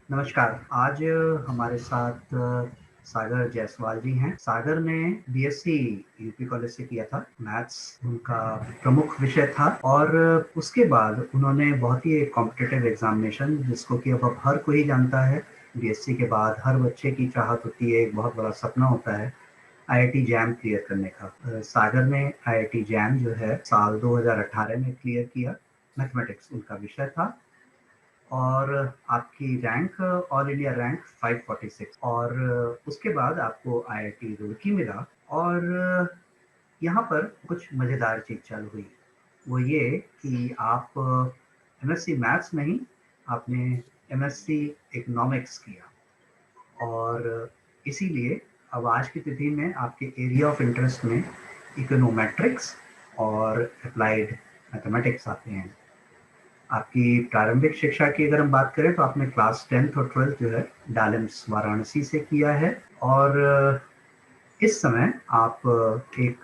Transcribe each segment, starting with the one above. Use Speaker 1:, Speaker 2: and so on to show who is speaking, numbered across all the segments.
Speaker 1: नमस्कार। आज हमारे साथ सागर जायसवाल जी हैं। सागर ने बीएससी यूपी कॉलेज से किया था। मैथ्स उनका प्रमुख विषय था और उसके बाद उन्होंने बहुत ही एक कॉम्पिटिटिव एग्जामिनेशन, जिसको कि अब हर कोई जानता है, बीएससी के बाद हर बच्चे की चाहत होती है, एक बहुत बड़ा सपना होता है आईआईटी जैम क्लियर करने का। सागर ने आईआईटी जैम जो है साल 2018 में क्लियर किया। मैथमेटिक्स उनका विषय था और आपकी रैंक ऑल इंडिया रैंक 546 और उसके बाद आपको आईआईटी रुड़की मिला। और यहाँ पर कुछ मज़ेदार चीज़ चालू हुई, वो ये कि आप एमएससी मैथ्स नहीं, आपने एमएससी इकोनॉमिक्स किया और इसीलिए अब आज की तिथि में आपके एरिया ऑफ इंटरेस्ट में इकोनोमेट्रिक्स और अप्लाइड मैथमेटिक्स आते हैं। आपकी प्रारंभिक शिक्षा की अगर हम बात करें तो आपने क्लास 10th और 12th जो है डालम्स वाराणसी से किया है और इस समय आप एक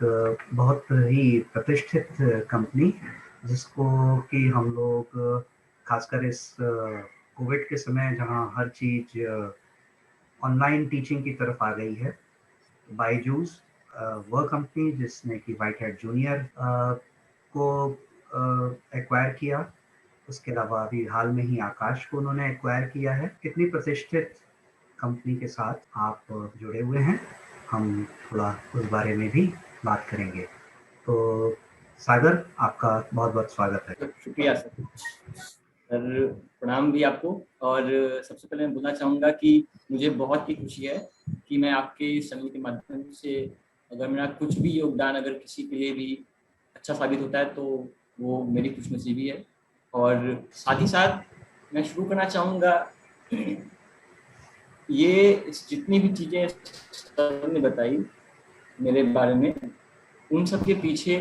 Speaker 1: बहुत ही प्रतिष्ठित कंपनी, जिसको कि हम लोग खासकर इस कोविड के समय जहां हर चीज ऑनलाइन टीचिंग की तरफ आ गई है, बायजूस वह कंपनी जिसने कि व्हाइट हैट जूनियर को एक्वायर किया। उसके अलावा अभी हाल में ही आकाश को उन्होंने एक्वायर किया है। कितनी प्रतिष्ठित कंपनी के साथ आप जुड़े हुए हैं, हम थोड़ा उस बारे में भी बात करेंगे। तो सागर, आपका बहुत बहुत स्वागत है।
Speaker 2: शुक्रिया सर। प्रणाम भी आपको। और सबसे पहले मैं बोलना चाहूँगा कि मुझे बहुत ही खुशी है कि मैं आपके चैनल के माध्यम से अगर मेरा कुछ भी योगदान अगर किसी के लिए भी अच्छा साबित होता है तो वो मेरी खुशनसीबी है। और साथ ही साथ मैं शुरू करना चाहूँगा, ये जितनी भी चीज़ें सर ने बताई मेरे बारे में, उन सब के पीछे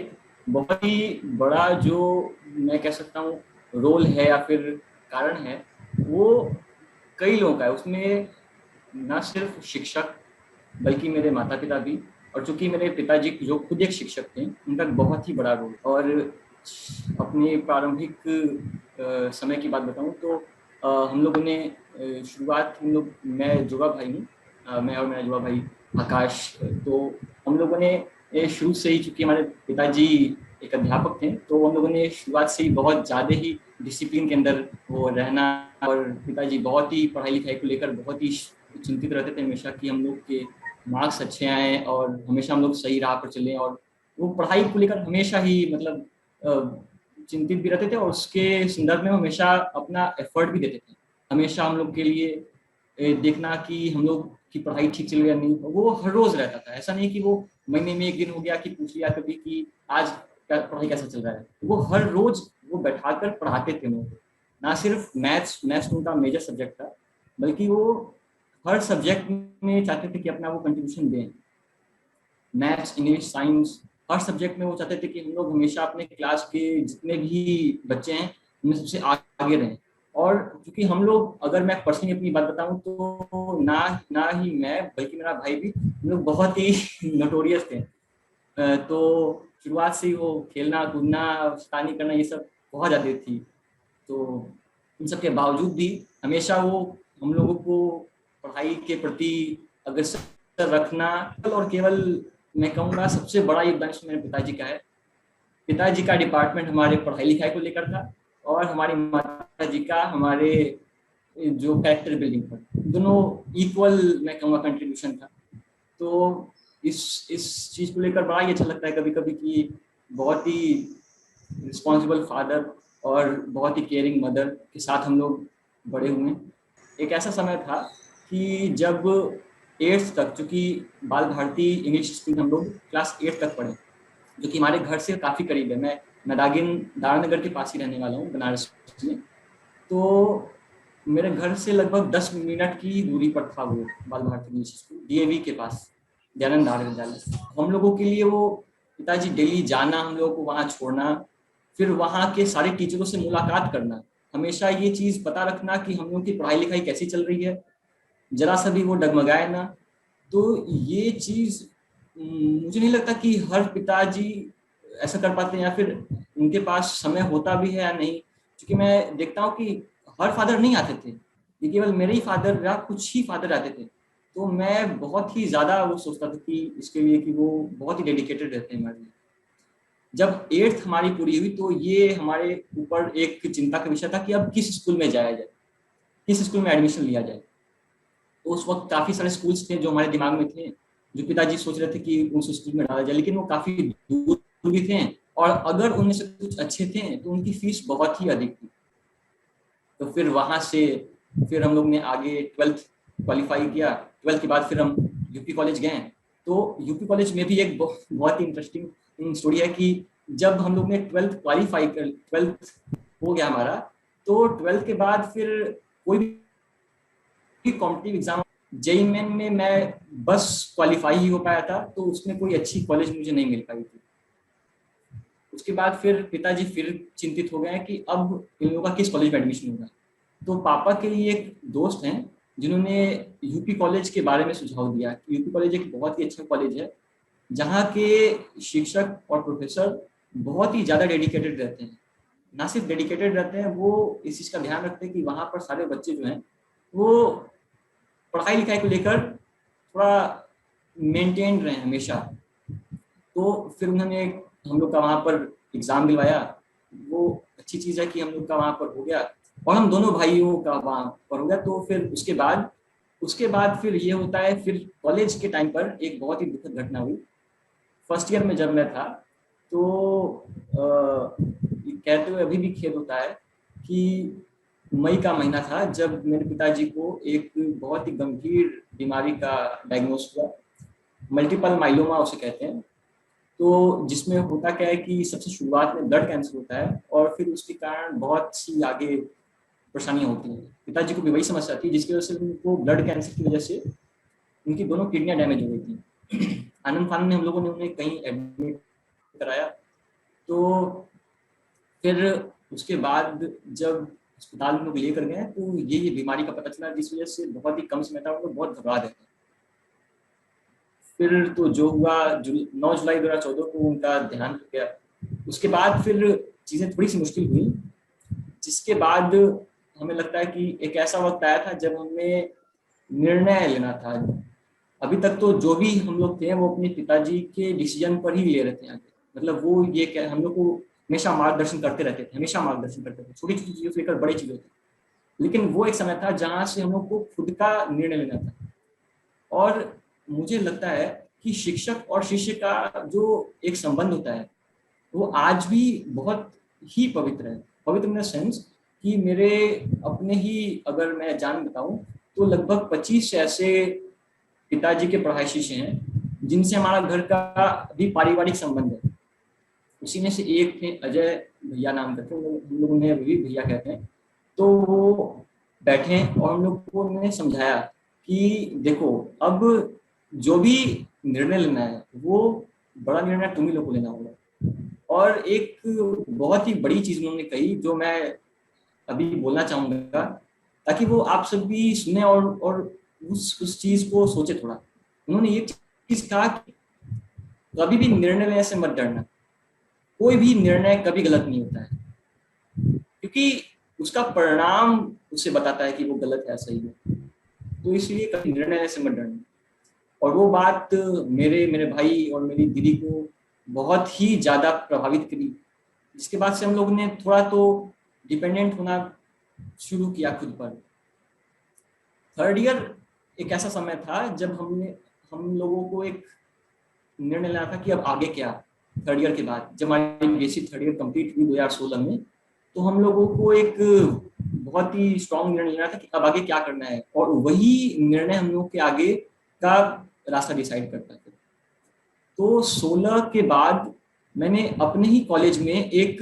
Speaker 2: बहुत ही बड़ा जो मैं कह सकता हूँ रोल है या फिर कारण है, वो कई लोगों का है। उसमें ना सिर्फ शिक्षक बल्कि मेरे माता पिता भी, और चूंकि मेरे पिताजी जो खुद एक शिक्षक थे, उनका बहुत ही बड़ा रोल। और अपने प्रारंभिक समय की बात बताऊं तो हम लोगों ने शुरुआत, हम लोग, मैं जुड़वा भाई हूँ, मैं और मेरा जुड़वा भाई आकाश, तो हम लोगों ने शुरू से ही, चूंकि हमारे पिताजी एक अध्यापक थे, तो हम लोगों ने शुरुआत से ही बहुत ज़्यादा ही डिसिप्लिन के अंदर वो रहना। और पिताजी बहुत ही पढ़ाई लिखाई को लेकर बहुत ही चिंतित रहते थे हमेशा कि हम लोग के मार्क्स अच्छे आए और हमेशा हम लोग सही राह पर चलें। और वो पढ़ाई को लेकर हमेशा ही मतलब चिंतित भी रहते थे और उसके संदर्भ में हमेशा अपना एफर्ट भी देते थे। हमेशा हम लोग के लिए देखना कि हम लोग की पढ़ाई ठीक चल रही है नहीं, वो हर रोज रहता था। ऐसा नहीं कि वो महीने में एक दिन हो गया कि पूछ लिया कभी कि आज पढ़ाई कैसा चल रहा है। वो हर रोज वो बैठाकर पढ़ाते थे लोगों को। ना सिर्फ मैथ्स उनका मेजर सब्जेक्ट था, बल्कि वो हर सब्जेक्ट में चाहते थे कि अपना वो कंट्रीब्यूशन दें। मैथ्स, इंग्लिश, साइंस, हर सब्जेक्ट में वो चाहते थे कि हम लोग हमेशा अपने क्लास के जितने भी बच्चे हैं उनमें सबसे आगे रहें। और क्योंकि हम लोग, अगर मैं पर्सनली अपनी बात बताऊं तो ना ही मैं बल्कि मेरा भाई भी, हम लोग बहुत ही नोटोरियस थे। तो शुरुआत से ही वो खेलना कूदना, शैतानी करना, ये सब बहुत ज़्यादा थी। तो इन सब के बावजूद भी हमेशा वो हम लोगों को पढ़ाई के प्रति अग्रसर रखना, और केवल मैं कहूँगा सबसे बड़ा योगदान इसमें मेरे पिताजी का है। पिताजी का डिपार्टमेंट हमारे पढ़ाई लिखाई को लेकर था और हमारी माता जी का हमारे जो कैरेक्टर बिल्डिंग पर, दोनों इक्वल मैं कहूँगा कंट्रीब्यूशन था। तो इस चीज़ को लेकर बड़ा ही अच्छा लगता है कभी कभी कि बहुत ही रिस्पॉन्सिबल फादर और बहुत ही केयरिंग मदर के साथ हम लोग बड़े हुए। एक ऐसा समय था कि जब 8th तक, चूँकि बाल भारती इंग्लिश स्कूल हम लोग क्लास 8 तक पढ़े, जो कि हमारे घर से काफ़ी करीब है। मैं दारानगर के पास ही रहने वाला हूँ, बनारस में। तो मेरे घर से लगभग 10 मिनट की दूरी पर था वो बाल भारती इंग्लिश स्कूल, डीएवी के पास, दयानंद आर्य विद्यालय। हम लोगों के लिए वो पिताजी डेली जाना, हम लोगों को वहाँ छोड़ना, फिर वहाँ के सारे टीचरों से मुलाकात करना, हमेशा ये चीज़ पता रखना कि हम लोग की पढ़ाई लिखाई कैसी चल रही है, जरा सा भी वो डगमगाए ना। तो ये चीज़ मुझे नहीं लगता कि हर पिताजी ऐसा कर पाते हैं, या फिर उनके पास समय होता भी है या नहीं। क्योंकि मैं देखता हूँ कि हर फादर नहीं आते थे, कि केवल मेरे ही फादर या कुछ ही फादर आते थे। तो मैं बहुत ही ज़्यादा वो सोचता था कि इसके लिए कि वो बहुत ही डेडिकेटेड रहते हैं हमारे लिए। जब 8th हमारी पूरी हुई तो ये हमारे ऊपर एक चिंता का विषय था कि अब किस स्कूल में जाया जाए, किस स्कूल में एडमिशन लिया जाए। तो उस वक्त काफ़ी सारे स्कूल्स थे जो हमारे दिमाग में थे, जो पिताजी सोच रहे थे कि उस स्कूल में डाला जाए, लेकिन वो काफ़ी दूर भी थे और अगर उनमें से कुछ अच्छे थे तो उनकी फीस बहुत ही अधिक थी। तो फिर वहाँ से फिर हम लोग ने आगे 12th क्वालिफाई किया। 12th के बाद फिर हम यूपी कॉलेज गए। तो यूपी कॉलेज में भी एक बहुत ही इंटरेस्टिंग स्टोरी है कि जब हम लोग ने 12th क्वालिफाई कर 12th हो गया हमारा, तो 12th के बाद फिर कोई भी कॉम्पिटिटिव एग्जाम, जेईई मेन में मैं बस क्वालिफाई ही हो पाया था, तो उसमें कोई अच्छी कॉलेज मुझे नहीं मिल पाई थी। उसके बाद फिर पिताजी फिर चिंतित हो गए कि अब इन लोगों का किस कॉलेज में एडमिशन होगा। तो पापा के लिए एक दोस्त हैं जिन्होंने यूपी कॉलेज के बारे में सुझाव दिया। यूपी कॉलेज एक बहुत ही अच्छा कॉलेज है जहाँ के शिक्षक और प्रोफेसर बहुत ही ज़्यादा डेडिकेटेड रहते हैं। ना सिर्फ डेडिकेटेड रहते हैं, वो इस चीज़ का ध्यान रखते हैं कि वहाँ पर सारे बच्चे जो हैं वो पढ़ाई लिखाई को लेकर थोड़ा मेंटेन रहे हमेशा। तो फिर उन्होंने हम लोग का वहाँ पर एग्ज़ाम दिलवाया। वो अच्छी चीज़ है कि हम लोग का वहाँ पर हो गया और हम दोनों भाइयों का वहाँ पर हो गया। तो फिर उसके बाद फिर ये होता है, फिर कॉलेज के टाइम पर एक बहुत ही दुखद घटना हुई। फर्स्ट ईयर में जब मैं था तो कहते हुए अभी भी खेद होता है कि मई का महीना था जब मेरे पिताजी को एक बहुत ही गंभीर बीमारी का डायग्नोस हुआ। मल्टीपल माइलोमा उसे कहते हैं। तो जिसमें होता क्या है कि सबसे शुरुआत में ब्लड कैंसर होता है और फिर उसके कारण बहुत सी आगे परेशानियां होती हैं। पिताजी को भी वही समस्या थी जिसकी वजह से उनको ब्लड कैंसर की वजह से उनकी दोनों किडनियां डैमेज हो गई थी। आनंद फानन में हम लोगों ने उन्हें कहीं एडमिट कराया। तो फिर उसके बाद जब अस्पताल में लोग लेकर गए तो ये बीमारी का पता चला, जिस वजह से बहुत ही कम समय था वो बहुत घबरा गए थे। फिर तो जो हुआ 9 जुलाई 2014 को उनका देहांत हो गया। उसके बाद फिर चीज़ें थोड़ी सी मुश्किल हुई, जिसके बाद हमें लगता है कि एक ऐसा वक्त आया था जब हमें निर्णय लेना था। अभी तक तो जो भी हम लोग थे वो अपने पिताजी के डिसीजन पर ही ले रहे थे आगे। मतलब वो ये क्या, हम लोग को हमेशा मार्गदर्शन करते रहते थे, हमेशा मार्गदर्शन करते थे, छोटी छोटी चीज़ों से लेकर बड़ी चीज़ों तक। लेकिन वो एक समय था जहाँ से हम लोग को खुद का निर्णय लेना था। और मुझे लगता है कि शिक्षक और शिष्य का जो एक संबंध होता है वो आज भी बहुत ही पवित्र है। पवित्र इन द सेंस कि मेरे अपने ही अगर मैं जान बताऊं तो लगभग 25 ऐसे पिताजी के पढ़ाई शिष्य हैं जिनसे हमारा घर का भी पारिवारिक संबंध है। उसी में से एक थे अजय भैया नाम करते हैं, हम लोग उन्हें अभी भी भैया कहते हैं। तो वो बैठे और हम लोग को उन्होंने समझाया कि देखो अब जो भी निर्णय लेना है वो बड़ा निर्णय तुम ही लोग को लेना होगा। और एक बहुत ही बड़ी चीज उन्होंने कही जो मैं अभी बोलना चाहूंगा ताकि वो आप सब भी सुने और उस चीज को सोचे थोड़ा। उन्होंने ये चीज कहा कि कभी भी निर्णय लेने से मत डरना। कोई भी निर्णय कभी गलत नहीं होता है, क्योंकि उसका परिणाम उसे बताता है कि वो गलत है सही है। तो इसलिए कभी निर्णय लेने से मत डरना। और वो बात मेरे भाई और मेरी दीदी को बहुत ही ज़्यादा प्रभावित करी, जिसके बाद से हम लोग ने थोड़ा तो डिपेंडेंट होना शुरू किया खुद पर। थर्ड ईयर एक ऐसा समय था जब हम लोगों को एक निर्णय लेना था कि अब आगे क्या। थर्ड ईयर के बाद जब हमारी बीएससी थर्ड ईयर कंप्लीट हुई 2016 में, तो हम लोगों को एक बहुत ही स्ट्रॉन्ग निर्णय लेना था कि अब आगे क्या करना है, और वही निर्णय हम लोग के आगे का रास्ता डिसाइड करता है। तो 16 के बाद मैंने अपने ही कॉलेज में एक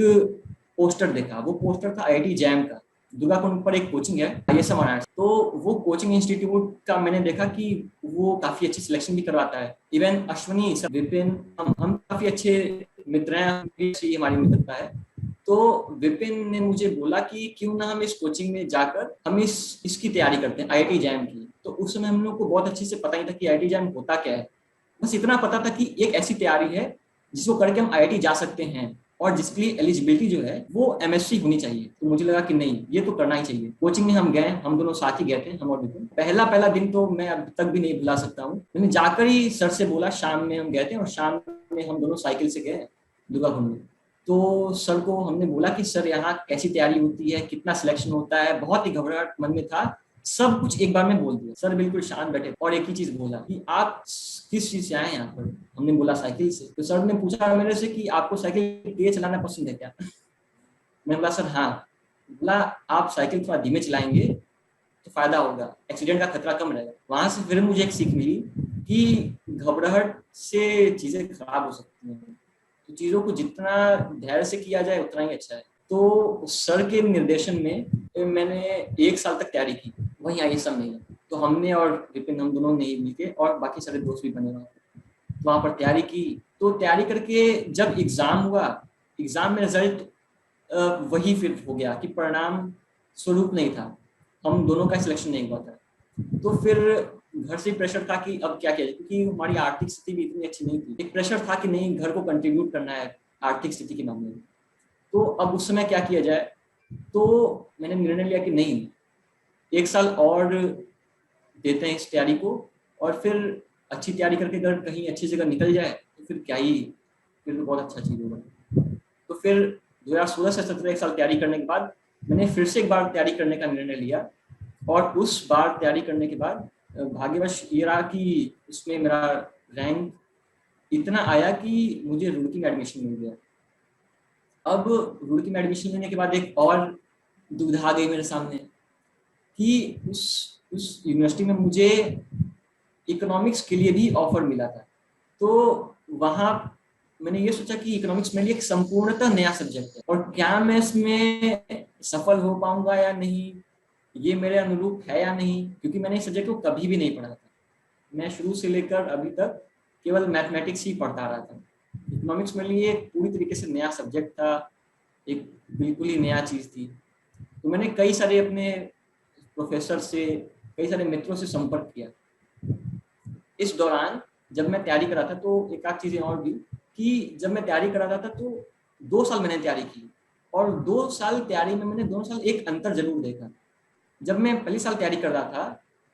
Speaker 2: पोस्टर देखा। वो पोस्टर था आईआईटी जैम का। दुर्गाकुंड पर एक कोचिंग है ISM आर्ट्स, तो वो कोचिंग इंस्टीट्यूट का मैंने देखा कि वो काफी अच्छी सिलेक्शन भी करवाता है। इवन अश्वनी विपिन, हम काफी अच्छे मित्र हैं, हमारी मित्रता है। तो विपिन ने मुझे बोला कि क्यों ना हम इस कोचिंग में जाकर हम इसकी तैयारी करते हैं आईआईटी जैम की। तो उस समय हम लोग को बहुत अच्छे से पता ही था कि आईआईटी जैम होता क्या है। बस इतना पता था कि एक ऐसी तैयारी है जिसको करके हम आईआईटी जा सकते हैं। और जिसके लिए एलिजिबिलिटी जो है वो एमएससी होनी चाहिए। तो मुझे लगा कि नहीं, ये तो करना ही चाहिए। कोचिंग में हम गए, हम दोनों साथ ही गए थे, हम और विपिन। पहला दिन तो मैं अब तक भी नहीं भुला सकता हूँ। मैंने जाकर ही सर से बोला, शाम में हम गए थे और शाम में हम दोनों साइकिल से गए दुर्गा कुंड में। तो सर को हमने बोला कि सर यहाँ कैसी तैयारी होती है, कितना सिलेक्शन होता है। बहुत ही घबराहट मन में था, सब कुछ एक बार में बोल दिया। सर बिल्कुल शांत बैठे और एक ही चीज बोला कि आप किस चीज से आए यहाँ पर। हमने बोला साइकिल से। तो सर ने पूछा मेरे से कि आपको साइकिल तेज चलाना पसंद है क्या? मैंने बोला सर हाँ। बोला आप साइकिल थोड़ा धीमे चलाएंगे तो फायदा होगा, एक्सीडेंट का खतरा कम रहेगा। वहां से फिर मुझे एक सीख मिली कि घबराहट से चीजें खराब हो सकती हैं, तो चीजों को जितना धैर्य से किया जाए उतना ही अच्छा है। तो सर के निर्देशन में मैंने 1 साल तक तैयारी की वहीं ISM में। तो हमने और विपिन, हम दोनों ने मिलके, और बाकी सारे दोस्त भी बने वहाँ पर तैयारी की। तो तैयारी करके जब एग्जाम हुआ, एग्जाम में रिजल्ट वही फिर हो गया कि परिणाम स्वरूप नहीं था, हम दोनों का सिलेक्शन नहीं हुआ था। तो फिर घर से प्रेशर था कि अब क्या किया जाए, क्योंकि हमारी आर्थिक स्थिति भी इतनी अच्छी नहीं थी। एक प्रेशर था कि नहीं, घर को कंट्रीब्यूट करना है आर्थिक स्थिति के मामले में। तो अब उस समय क्या किया जाए, तो मैंने निर्णय लिया कि नहीं, 1 साल और देते हैं इस तैयारी को, और फिर अच्छी तैयारी करके अगर कहीं अच्छी जगह निकल जाए तो फिर क्या ही, फिर तो बहुत अच्छा चीज़ होगा। तो फिर 2016 से 17 1 साल तैयारी करने के बाद मैंने फिर से एक बार तैयारी करने का निर्णय लिया। और उस बार तैयारी करने के बाद भाग्यवश ये रहा कि उसमें मेरा रैंक इतना आया कि मुझे रुड़की में एडमिशन मिल गया। अब रुड़की में एडमिशन लेने के बाद एक और दुविधा आ गई मेरे सामने कि उस यूनिवर्सिटी में मुझे इकोनॉमिक्स के लिए भी ऑफर मिला था। तो वहाँ मैंने ये सोचा कि इकोनॉमिक्स मेरे लिए एक संपूर्णतः नया सब्जेक्ट है, और क्या मैं इसमें सफल हो पाऊंगा या नहीं, ये मेरे अनुरूप है या नहीं, क्योंकि मैंने इस सब्जेक्ट को कभी भी नहीं पढ़ा था। मैं शुरू से लेकर अभी तक केवल मैथमेटिक्स ही पढ़ता रहा था। इकोनॉमिक्स मेरे लिए पूरी तरीके से नया सब्जेक्ट था, एक बिल्कुल ही नया चीज़ थी। तो मैंने कई सारे अपने प्रोफेसर से, कई सारे मित्रों से संपर्क किया। इस दौरान जब मैं तैयारी कर रहा था तो एक आध चीज़ें और भी कि जब मैं तैयारी कर रहा था तो 2 साल मैंने तैयारी की, और 2 साल तैयारी में मैंने 2 साल एक अंतर जरूर देखा। जब मैं पहले साल तैयारी कर रहा था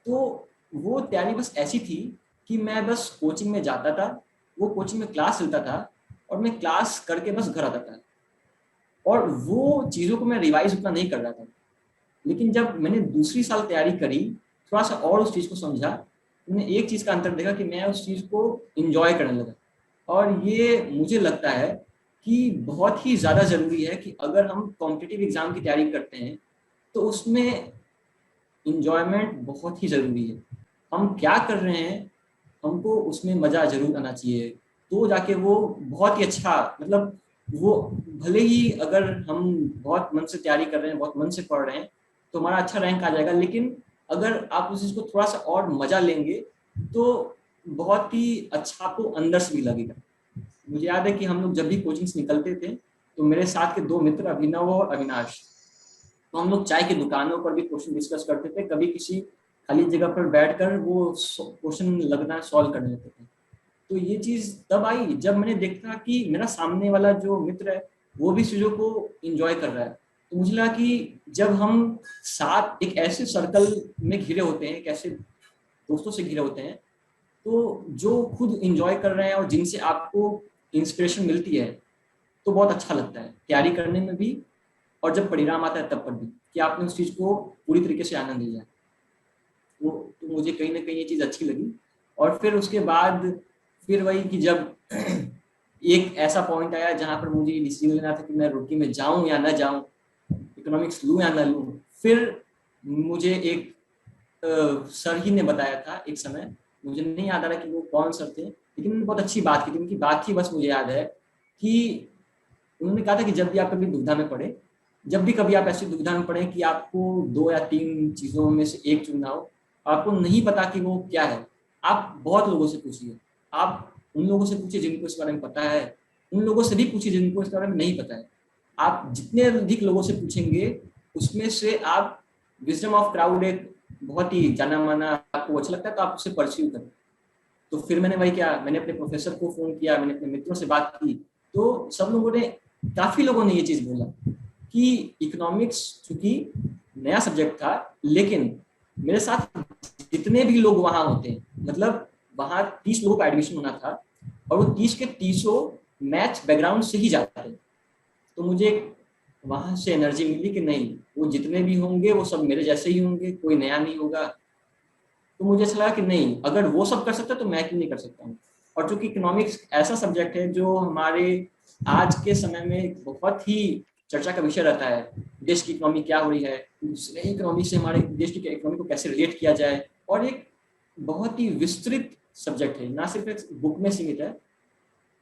Speaker 2: तो वो तैयारी बस ऐसी थी कि मैं बस कोचिंग में जाता था, वो कोचिंग में क्लास चलता था और मैं क्लास करके बस घर आता था, और वो चीज़ों को मैं रिवाइज उतना नहीं कर रहा था। लेकिन जब मैंने दूसरी साल तैयारी करी, थोड़ा सा और उस चीज़ को समझा, मैंने एक चीज़ का अंतर देखा कि मैं उस चीज़ को इंजॉय करने लगा। और ये मुझे लगता है कि बहुत ही ज़्यादा ज़रूरी है कि अगर हम कॉम्पिटिटिव एग्ज़ाम की तैयारी करते हैं तो उसमें इंजॉयमेंट बहुत ही ज़रूरी है। हम क्या कर रहे हैं, हमको उसमें मज़ा ज़रूर आना चाहिए, तो जाके वो बहुत ही अच्छा, मतलब वो भले ही अगर हम बहुत मन से तैयारी कर रहे हैं, बहुत मन से पढ़ रहे हैं, तो हमारा अच्छा रैंक आ जाएगा। लेकिन अगर आप उस चीज़ को थोड़ा सा और मज़ा लेंगे तो बहुत ही अच्छा आपको अंदर से भी लगेगा। मुझे याद है कि हम लोग जब भी कोचिंग से निकलते थे तो मेरे साथ के 2 मित्र, अभिनव और अविनाश, तो हम लोग चाय की दुकानों पर भी क्वेश्चन डिस्कस करते थे, कभी किसी खाली जगह पर बैठकर वो क्वेश्चन लगना सॉल्व करने लगते थे। तो ये चीज़ तब आई जब मैंने देखा कि मेरा सामने वाला जो मित्र है वो भी चीज़ों को इंजॉय कर रहा है। तो मुझे लगा कि जब हम साथ एक ऐसे सर्कल में घिरे होते हैं, एक ऐसे दोस्तों से घिरे होते हैं, तो जो खुद इंजॉय कर रहे हैं और जिनसे आपको इंस्पिरेशन मिलती है, तो बहुत अच्छा लगता है तैयारी करने में भी, और जब परिणाम आता है तब पर भी, कि आपने उस चीज़ को पूरी तरीके से आनंद लिया। वो तो मुझे कहीं ना कहीं ये चीज़ अच्छी लगी। और फिर उसके बाद फिर वही कि जब एक ऐसा पॉइंट आया जहाँ पर मुझे डिसीजन लेना था कि मैं रुड़की में जाऊँ या ना जाऊँ, इकोनॉमिक्स लूँ या ना लूँ। फिर मुझे एक सर ही ने बताया था एक समय, मुझे नहीं याद आ रहा कि वो कौन सर थे, लेकिन बहुत अच्छी बात की थी। उनकी बात ही बस मुझे याद है कि उन्होंने कहा था कि जब भी आप कभी दुविधा में पड़े, जब भी कभी आप ऐसी दुविधा में पड़े कि आपको 2 या 3 चीज़ों में से एक चुनना हो, आपको नहीं पता कि वो क्या है, आप बहुत लोगों से पूछिए। आप उन लोगों से पूछिए जिनको इस बारे में पता है, उन लोगों से भी पूछिए जिनको इस बारे में नहीं पता है। आप जितने अधिक लोगों से पूछेंगे, उसमें से आप विजडम ऑफ क्राउड एक बहुत ही जाना माना आपको अच्छा लगता है तो आप उससे परस्यू करें। तो फिर मैंने वही किया, मैंने अपने प्रोफेसर को फ़ोन किया, मैंने अपने मित्रों से बात की, तो सब लोगों ने काफी लोगों ने ये चीज बोला कि इकोनॉमिक्स चूंकि नया सब्जेक्ट था, लेकिन मेरे साथ जितने भी लोग वहां होते हैं, मतलब वहां 30 लोगों का एडमिशन होना था और वो 30 के 30 मैथ्स बैकग्राउंड से ही जाते थे। तो मुझे वहां से एनर्जी मिली कि नहीं, वो जितने भी होंगे वो सब मेरे जैसे ही होंगे, कोई नया नहीं होगा। तो मुझे ऐसा लगा कि नहीं, अगर वो सब कर सकते तो मैं क्यों नहीं कर सकता हूँ। और चूंकि इकोनॉमिक्स ऐसा सब्जेक्ट है जो हमारे आज के समय में बहुत ही चर्चा का विषय रहता है, देश की इकोनॉमी क्या हो रही है, दूसरे इकोनॉमी से हमारे देश की इकोनॉमी को कैसे रिलेट किया जाए, और एक बहुत ही विस्तृत सब्जेक्ट है, ना सिर्फ एक बुक में सीमित है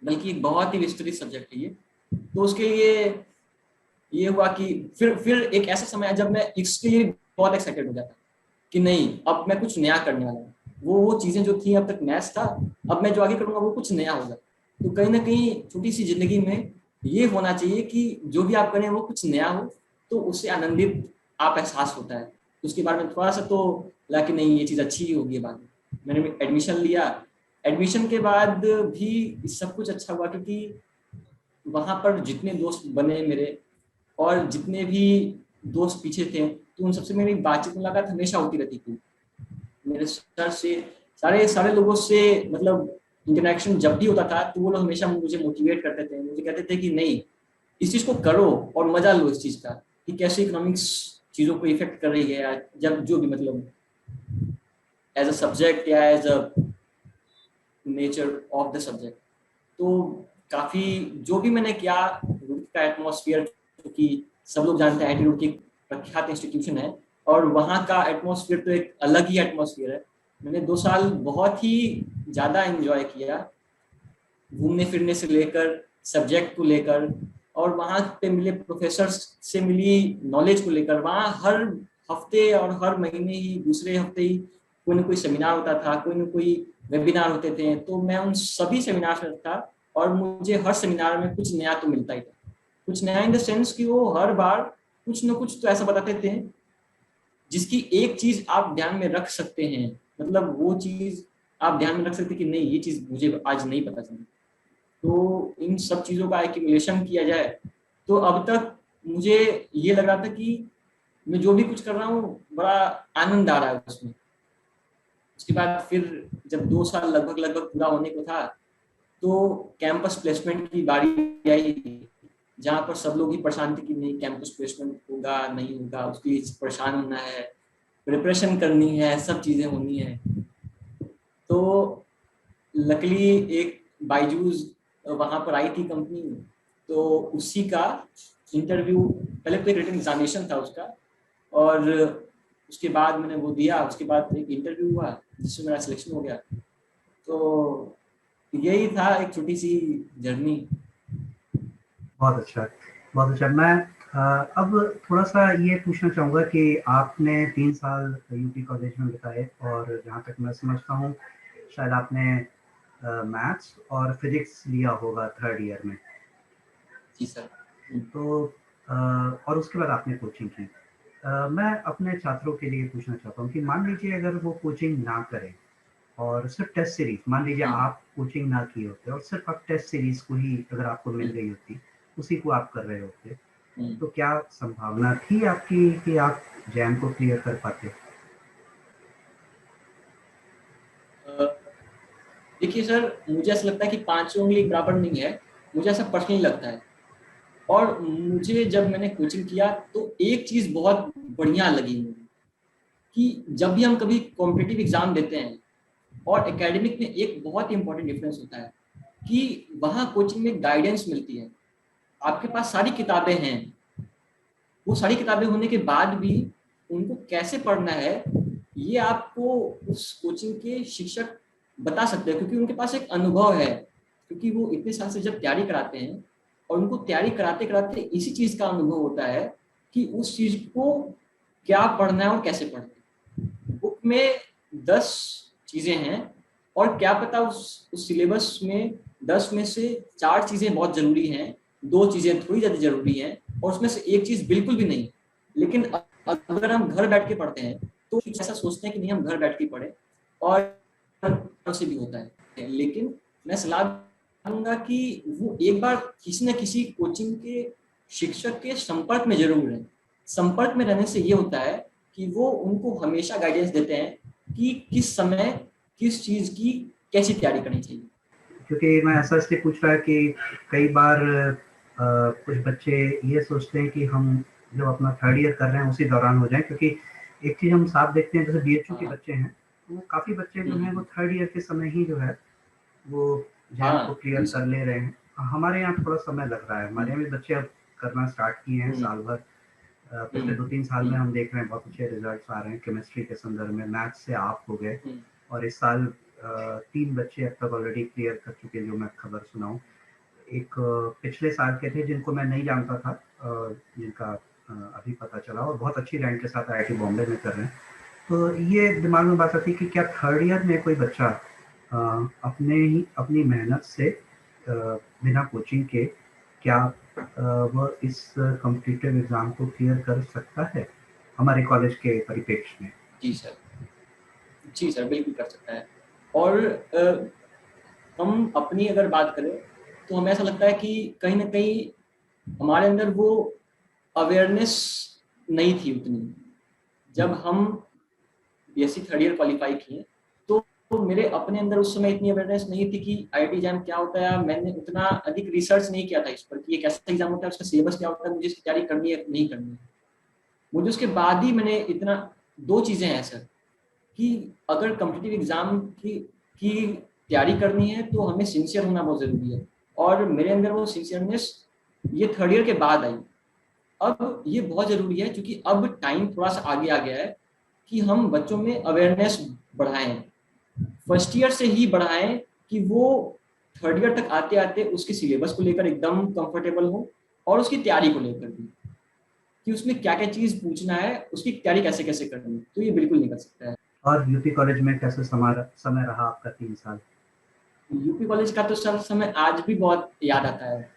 Speaker 2: बल्कि एक बहुत ही विस्तृत सब्जेक्ट है ये। तो उसके लिए ये हुआ कि फिर एक ऐसा समय है जब मैं इसके लिए बहुत एक्साइटेड हो जाता कि नहीं, अब मैं कुछ नया करने वाला हूँ। वो चीजें जो थी, अब तक मैथ्स था, अब मैं जो आगे करूंगा वो कुछ नया होगा। तो कहीं ना कहीं छोटी सी जिंदगी में ये होना चाहिए कि जो भी आप करें वो कुछ नया हो, तो उससे आनंदित आप एहसास होता है। उसके बारे में थोड़ा सा तो लगा कि नहीं, ये चीज़ अच्छी ही होगी। बाद में मैंने एडमिशन लिया। एडमिशन के बाद भी सब कुछ अच्छा हुआ, क्योंकि वहाँ पर जितने दोस्त बने मेरे, और जितने भी दोस्त पीछे थे, तो उन सबसे मेरी बातचीत मुलाकात हमेशा होती रहती थी। मेरे सर से, सारे सारे लोगों से मतलब इंटरेक्शन जब भी होता था, तो वो लोग हमेशा मुझे मोटिवेट करते थे, मुझे कहते थे कि नहीं, इस चीज़ को करो और मजा लो इस चीज़ का, कि कैसे इकोनॉमिक्स चीज़ों को इफेक्ट कर रही है, जब जो भी मतलब एज अ सब्जेक्ट या as a nature of the subject. तो काफ़ी जो भी मैंने किया, रुड़की का एटमॉस्फेयर, क्योंकि सब लोग जानते हैं आईआईटी रुड़की प्रख्यात इंस्टीट्यूशन है, और वहाँ का एटमॉस्फेयर तो एक अलग ही एटमॉस्फेयर है। मैंने 2 साल बहुत ही ज़्यादा एंजॉय किया, घूमने फिरने से लेकर, सब्जेक्ट को लेकर, और वहाँ पे मिले प्रोफेसर से मिली नॉलेज को लेकर। वहाँ हर हफ्ते और हर महीने ही, दूसरे हफ्ते ही कोई ना कोई सेमिनार होता था, कोई ना कोई वेबिनार होते थे। तो मैं उन सभी सेमिनार में था, और मुझे हर सेमिनार में कुछ नया तो मिलता ही था। कुछ नया इन द सेंस कि वो हर बार कुछ ना कुछ तो ऐसा बताते थे जिसकी एक चीज आप ध्यान में रख सकते हैं, मतलब वो चीज आप ध्यान में रख सकते कि नहीं, ये चीज मुझे आज नहीं पता चली। तो इन सब चीजों का एक्यूमुलेशन किया जाए, तो अब तक मुझे ये लग रहा था कि मैं जो भी कुछ कर रहा हूँ बड़ा आनंद आ रहा है उसमें। उसके बाद फिर जब 2 साल लगभग लगभग पूरा होने को था, तो कैंपस प्लेसमेंट की बारी आई, जहाँ पर सब लोग ही परेशान थे कि नहीं, कैंपस प्लेसमेंट होगा नहीं होगा, उसके लिए परेशान होना है, प्रिपरेशन करनी है, सब चीज़ें होनी है। तो लकली एक बायजूस वहाँ पर आई थी कंपनी, तो उसी का इंटरव्यू, पहले तो एक रिटन एग्जामिनेशन था उसका, और उसके बाद मैंने वो दिया। उसके बाद एक इंटरव्यू हुआ जिसमें मेरा सिलेक्शन हो गया। तो यही था एक छोटी सी जर्नी।
Speaker 1: बहुत अच्छा, बहुत अच्छा। मैं अब थोड़ा सा ये पूछना चाहूँगा कि आपने 3 साल यूपी कॉलेज में बिताए, और जहाँ तक मैं समझता हूँ शायद आपने मैथ्स और फिजिक्स लिया होगा 3rd ईयर में।
Speaker 2: जी सर।
Speaker 1: तो और उसके बाद आपने कोचिंग की। मैं अपने छात्रों के लिए पूछना चाहता हूँ कि मान लीजिए अगर वो कोचिंग ना करें और सिर्फ टेस्ट सीरीज, मान लीजिए आप कोचिंग ना किए होते और सिर्फ आप टेस्ट सीरीज को ही अगर आपको मिल गई होती, उसी को आप कर रहे होते, तो क्या संभावना थी आपकी कि आप जैम को क्लियर कर पाते?
Speaker 2: देखिए सर, मुझे ऐसा लगता है कि 5 उंगली बराबर नहीं है, मुझे ऐसा पर्सनली लगता है। और मुझे जब मैंने कोचिंग किया तो एक चीज बहुत बढ़िया लगी मुझे, कि जब भी हम कभी कॉम्पिटिटिव एग्जाम देते हैं और एकेडमिक में, एक बहुत ही इंपॉर्टेंट डिफरेंस होता है कि वहाँ कोचिंग में गाइडेंस मिलती है। आपके पास सारी किताबें हैं, वो सारी किताबें होने के बाद भी उनको कैसे पढ़ना है ये आपको उस कोचिंग के शिक्षक बता सकते हैं, क्योंकि उनके पास एक अनुभव है, क्योंकि वो इतने साल से जब तैयारी कराते हैं, और उनको तैयारी कराते कराते इसी चीज का अनुभव होता है कि उस चीज को क्या पढ़ना है और कैसे पढ़ना है। बुक में 10 चीजें हैं, और क्या पता उस सिलेबस में 10 में से 4 चीजें बहुत जरूरी हैं, 2 चीजें थोड़ी ज्यादा जरूरी हैं, और उसमें से एक चीज बिल्कुल भी नहीं। लेकिन अगर हम घर बैठ के पढ़ते हैं तो ऐसा सोचते हैं कि नहीं, हम घर बैठ के पढ़े, और से भी होता है। लेकिन मैं सलाह चाहूंगा कि वो एक बार किसी न किसी कोचिंग के शिक्षक के संपर्क में जरूर रहें। संपर्क में रहने से ये होता है कि वो उनको हमेशा गाइडेंस देते हैं कि किस समय किस चीज की कैसी तैयारी करनी चाहिए।
Speaker 1: क्योंकि मैं ऐसा इसलिए पूछ रहा है कि कई बार कुछ बच्चे ये सोचते हैं कि हम जब अपना थर्ड ईयर कर रहे हैं उसी दौरान हो जाए, क्योंकि एक चीज हम साफ देखते हैं, जैसे बीएचयू के
Speaker 2: हाँ।
Speaker 1: बच्चे हैं तो काफी बच्चे जो हैं वो थर्ड ईयर के समय ही जो है वो जैम को
Speaker 2: हाँ
Speaker 1: क्लियर
Speaker 2: जी
Speaker 1: कर
Speaker 2: सर।
Speaker 1: ले रहे हैं। हमारे यहाँ थोड़ा समय लग रहा है, हमारे यहाँ भी बच्चे अब करना स्टार्ट किए हैं साल भर। पिछले 2-3 साल में हम देख रहे हैं बहुत अच्छे रिजल्ट्स आ रहे हैं केमिस्ट्री के संदर्भ में, मैथ्स से आप हो गए, और इस साल 3 बच्चे अब तक ऑलरेडी क्लियर कर चुके हैं जो मैं खबर सुनाऊं। एक पिछले साल के थे जिनको मैं नहीं जानता था, जिनका अभी पता चला, और बहुत अच्छी रैंक के साथ आईआईटी बॉम्बे में कर रहे हैं। तो ये दिमाग में बात आती है कि क्या थर्ड ईयर में कोई बच्चा अपनी मेहनत से बिना कोचिंग के क्या वह इस कॉम्पिटिटिव एग्जाम को क्लियर कर सकता है हमारे कॉलेज के परिप्रेक्ष्य में?
Speaker 2: जी सर, जी सर, बिल्कुल कर सकता है। और हम अपनी अगर बात करें तो हमें ऐसा लगता है कि कहीं ना कहीं हमारे अंदर वो अवेयरनेस नहीं थी उतनी। जब हम बीएससी थर्ड ईयर क्वालिफाई किए तो मेरे अपने अंदर उस समय इतनी अवेयरनेस नहीं थी कि आईआईटी एग्जाम क्या होता है। मैंने उतना अधिक रिसर्च नहीं किया था इस पर कि ये कैसा एग्जाम होता है, उसका सिलेबस क्या होता है, मुझे इसकी तैयारी करनी है नहीं करनी है। मुझे उसके बाद ही मैंने इतना, दो चीजें हैं सर कि अगर कॉम्पिटिटिव एग्जाम की तैयारी करनी है तो हमें सिंसियर होना बहुत जरूरी है। और मेरे अंदर वो सिंसियरनेस ये थर्ड ईयर के बाद आई। अब ये बहुत जरूरी है क्योंकि अब टाइम थोड़ा सा आगे आ गया है कि हम बच्चों में अवेयरनेस बढ़ाएं, फर्स्ट ईयर से ही बढ़ाएं कि वो थर्ड ईयर तक आते आते उसके सिलेबस को लेकर एकदम कंफर्टेबल हो, और उसकी तैयारी को लेकर भी कि उसमें क्या क्या चीज पूछना है, उसकी तैयारी कैसे कैसे करनी है, तो ये बिल्कुल नहीं कर सकता है।
Speaker 1: और यूपी कॉलेज में कैसे समय रहा आपका 3 साल?
Speaker 2: यूपी कॉलेज का तो सर समय आज भी बहुत याद आता है,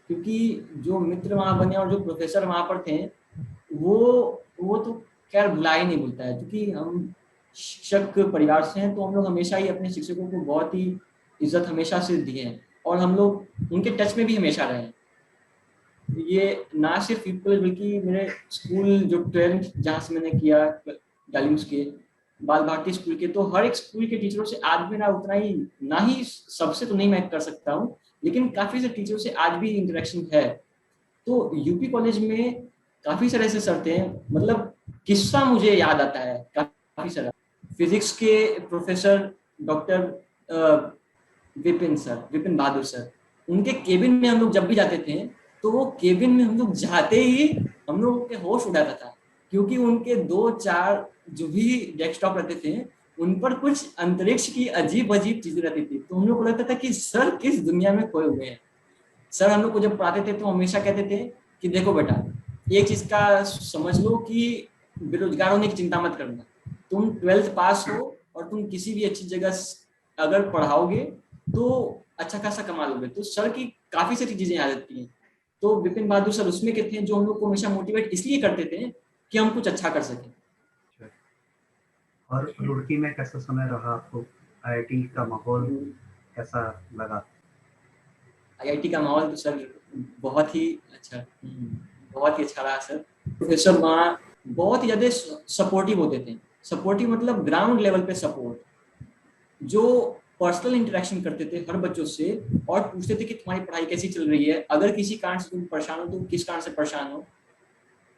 Speaker 2: क्योंकि जो मित्र वहां बने और जो प्रोफेसर वहां पर थे वो वो तो खैर भुला ही नहीं भूलता है। क्योंकि हम शिक्षक परिवार से हैं तो हम लोग हमेशा ही अपने शिक्षकों को बहुत ही इज्जत हमेशा से दिए हैं, और हम लोग उनके टच में भी हमेशा रहे हैं। ये ना सिर्फ यूपी कॉलेज बल्कि मेरे स्कूल जो 12th जहाँ से मैंने किया डालिम्स के बाल भारती स्कूल के, तो हर एक स्कूल के टीचरों से आज भी ना उतना ही, ना ही सबसे तो नहीं मैं कर सकता हूँ, लेकिन काफी से टीचरों से आज भी इंटरेक्शन है। तो यूपी कॉलेज में काफी सारे ऐसे सर थे, मतलब किस्सा मुझे याद आता है काफी सारा। फिजिक्स के प्रोफेसर डॉक्टर विपिन बहादुर सर, उनके केबिन में हम लोग जब भी जाते थे तो वो केबिन में हम लोग जाते ही हम लोग के होश उड़ जाता था, क्योंकि उनके 2-4 जो भी डेस्कटॉप रहते थे उन पर कुछ अंतरिक्ष की अजीब अजीब चीजें रहती थी। तो हम लोग को लगता था कि सर किस दुनिया में खोए हुए हैं। सर हम लोग को जब पढ़ाते थे तो हमेशा कहते थे कि देखो बेटा, एक चीज का समझ लो कि बेरोजगार होने की चिंता मत करना, तुम 12th पास हो और तुम किसी भी अच्छी जगह अगर पढ़ाओगे तो अच्छा खासा कमा लोगे। तो सर की काफी सारी चीजें याद आती हैं। तो विपिन बहादुर सर उसमें के थे जो हम लोग को हमेशा मोटिवेट इसलिए करते थे कि हम कुछ अच्छा कर सकें।
Speaker 1: और रुड़की में कैसा समय रहा आपको? आईआईटी का माहौल कैसा लगा?
Speaker 2: आईआईटी का माहौल तो सर बहुत ही अच्छा, बहुत ही अच्छा रहा सर। प्रोफेसर वहाँ बहुत ही ज्यादा सपोर्टिव होते थे। सपोर्टिव मतलब ग्राउंड लेवल पे सपोर्ट, जो पर्सनल इंटरेक्शन करते थे हर बच्चों से और पूछते थे कि तुम्हारी पढ़ाई कैसी चल रही है, अगर किसी कारण से तुम परेशान हो तो किस कारण से परेशान हो,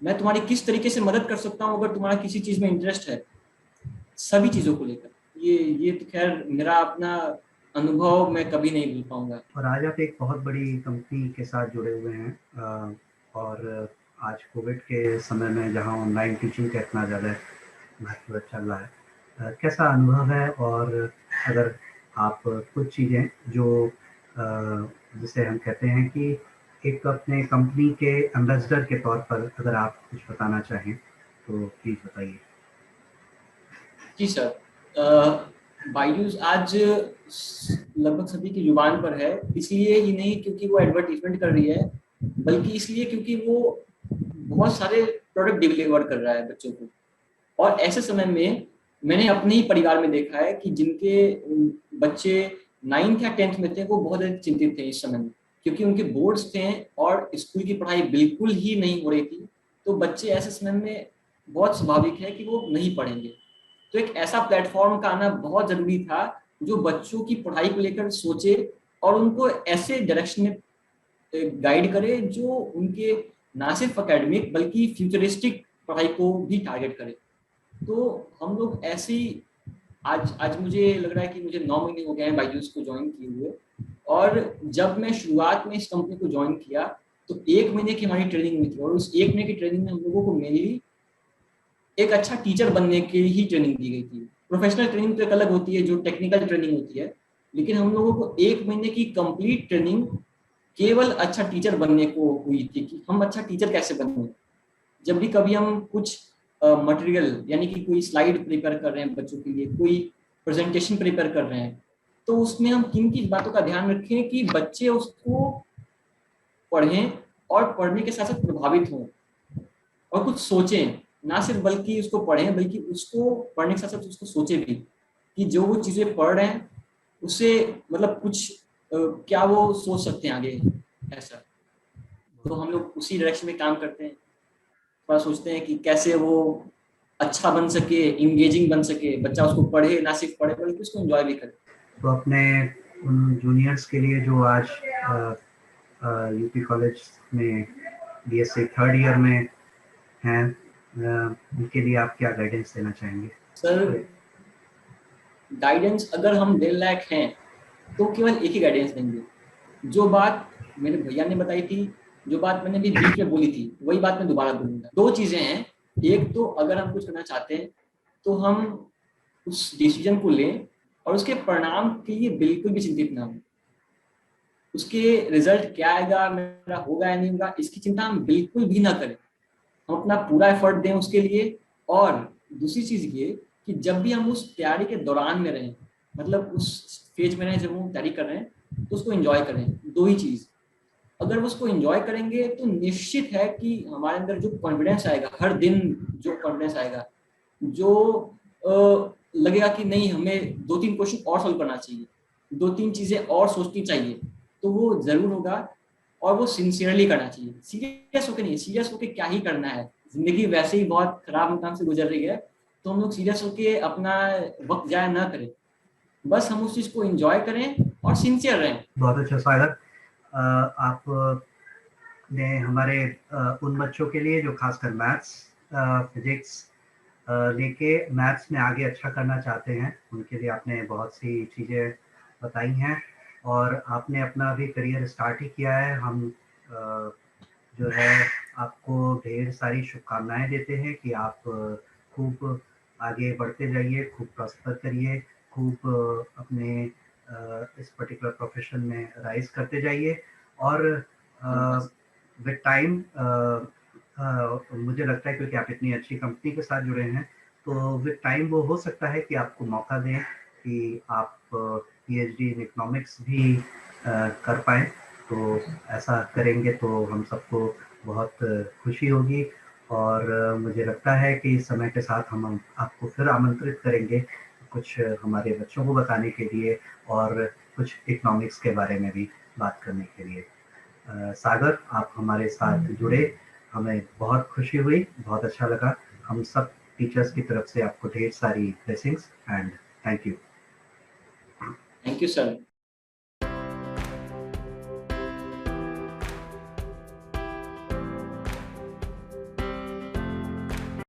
Speaker 2: मैं तुम्हारी किस तरीके से मदद कर सकता हूँ अगर तुम्हारा किसी चीज में इंटरेस्ट है, सभी चीजों को लेकर। ये तो खैर मेरा अपना अनुभव मैं कभी नहीं भूल पाऊंगा।
Speaker 1: और आज आप एक बहुत बड़ी कंपनी के साथ जुड़े हुए हैं, और आज कोविड के समय में जहां ऑनलाइन टीचिंग का इतना ज़्यादा महत्व चल रहा है, कैसा अनुभव है? और अगर आप कुछ चीज़ें जो जिसे हम कहते हैं कि एक अपने कंपनी के एम्बेसडर के तौर पर अगर आप कुछ बताना चाहें तो प्लीज़ बताइए।
Speaker 2: जी सर, बायजूस आज लगभग सभी की जुबान पर है, इसलिए ही नहीं क्योंकि वो एडवर्टीजमेंट कर रही है, बल्कि इसलिए क्योंकि वो बहुत सारे प्रोडक्ट डिलीवर कर रहा है बच्चों को। और ऐसे समय में मैंने अपने ही परिवार में देखा है कि जिनके बच्चे 9th या 10th में थे वो बहुत ज़्यादा चिंतित थे इस समय में, क्योंकि उनके बोर्ड्स थे और स्कूल की पढ़ाई बिल्कुल ही नहीं हो रही थी। तो बच्चे ऐसे समय में बहुत स्वाभाविक है कि वो नहीं पढ़ेंगे। तो एक ऐसा प्लेटफॉर्म का आना बहुत ज़रूरी था जो बच्चों की पढ़ाई को लेकर सोचे और उनको ऐसे डायरेक्शन में गाइड करे जो उनके ना सिर्फ एकेडमिक बल्कि फ्यूचरिस्टिक पढ़ाई को भी टारगेट करे। तो हम लोग ऐसे ही आज मुझे लग रहा है कि मुझे 9 महीने हो गए हैं बायजूस को ज्वाइन किए हुए, और जब मैं शुरुआत में इस कंपनी को ज्वाइन किया तो 1 महीने की हमारी ट्रेनिंग में थी, और उस 1 महीने की ट्रेनिंग में हम लोगों को मेनली एक अच्छा टीचर बनने की ही ट्रेनिंग दी गई थी। प्रोफेशनल ट्रेनिंग तो एक अलग होती है जो टेक्निकल ट्रेनिंग होती है, लेकिन हम लोगों को 1 महीने की कंप्लीट ट्रेनिंग केवल अच्छा टीचर बनने को हुई थी कि हम अच्छा टीचर कैसे बने। जब भी कभी हम कुछ मटेरियल यानी कि कोई स्लाइड प्रिपेयर कर रहे हैं बच्चों के लिए, कोई प्रेजेंटेशन प्रिपेयर कर रहे हैं, तो उसमें हम किन किन बातों का ध्यान रखें कि बच्चे उसको पढ़ें और पढ़ने के साथ साथ प्रभावित हों और कुछ सोचें, ना सिर्फ बल्कि उसको पढ़ें बल्कि उसको पढ़ने के साथ साथ उसको सोचें भी कि जो वो चीज़ें पढ़ रहे हैं उससे मतलब कुछ क्या वो सोच सकते हैं आगे ऐसा। तो हम लोग उसी डायरेक्शन में काम करते हैं, थोड़ा सोचते हैं कि कैसे वो अच्छा बन सके, इंगेजिंग बन सके, बच्चा उसको पढ़े, ना सिर्फ पढ़े बल्कि उसको एंजॉय भी करे।
Speaker 1: तो अपने उन जूनियर्स के लिए जो आज यूपी कॉलेज में बीएससी थर्ड ईयर में हैं, उनके लिए आप क्या गाइडेंस देना चाहेंगे?
Speaker 2: सर गाइडेंस अगर हम देने लायक हैं तो केवल एक ही गाइडेंस देंगे। जो बात मेरे भैया ने बताई थी, जो बात मैंने भी बीच में बोली थी, वही बात मैं दोबारा बोलूंगा। 2 चीजें हैं, एक तो अगर हम कुछ करना चाहते हैं तो हम उस डिसीजन को लें और उसके परिणाम के लिए बिल्कुल भी चिंतित ना हो। उसके रिजल्ट क्या आएगा, मेरा होगा या नहीं होगा, इसकी चिंता हम बिल्कुल भी ना करें। हम अपना पूरा एफर्ट दें उसके लिए। और दूसरी चीज ये कि जब भी हम उस तैयारी के दौरान में रहें, मतलब उस फेज में रहें जब हम तैयारी कर रहे हैं, तो उसको एंजॉय करें। 2 ही चीज, अगर वो उसको एंजॉय करेंगे तो निश्चित है कि हमारे अंदर जो कॉन्फिडेंस आएगा, हर दिन जो कॉन्फिडेंस आएगा, जो लगेगा कि नहीं हमें 2-3 क्वेश्चन और सॉल्व करना चाहिए, 2-3 चीजें और सोचनी चाहिए, तो वो जरूर होगा। और वो सिंसियरली करना चाहिए, सीरियस होकर नहीं। सीरियस होकर क्या ही करना है, जिंदगी वैसे ही बहुत खराब मुकाम से गुजर रही है, तो हम लोग सीरियस होकर अपना वक्त जाया ना करें, बस हम उस चीज को एंजॉय करें और सिंसियर रहें।
Speaker 1: बहुत अच्छा सागर, आप ने हमारे उन बच्चों के लिए जो खासकर मैथ्स फिजिक्स लेके मैथ्स में आगे अच्छा करना चाहते हैं, उनके लिए आपने बहुत सी चीज़ें बताई हैं और आपने अपना अभी करियर स्टार्ट ही किया है। हम जो है आपको ढेर सारी शुभकामनाएं देते हैं कि आप खूब आगे बढ़ते जाइए, खूब प्रॉस्पर करिए, खूब अपने इस पर्टिकुलर प्रोफेशन में राइज करते जाइए। और विद टाइम मुझे लगता है क्योंकि आप इतनी अच्छी कंपनी के साथ जुड़े हैं, तो विद टाइम वो हो सकता है कि आपको मौका दें कि आप पीएचडी इन इकोनॉमिक्स भी कर पाएँ। तो ऐसा करेंगे तो हम सबको बहुत खुशी होगी और मुझे लगता है कि समय के साथ हम आपको फिर आमंत्रित करेंगे कुछ हमारे बच्चों को बताने के लिए और कुछ इकोनॉमिक्स के बारे में भी बात करने के लिए। सागर, आप हमारे साथ जुड़े, हमें बहुत खुशी हुई, बहुत अच्छा लगा। हम सब टीचर्स की तरफ से आपको ढेर सारी blessings and thank you.
Speaker 2: Thank you sir.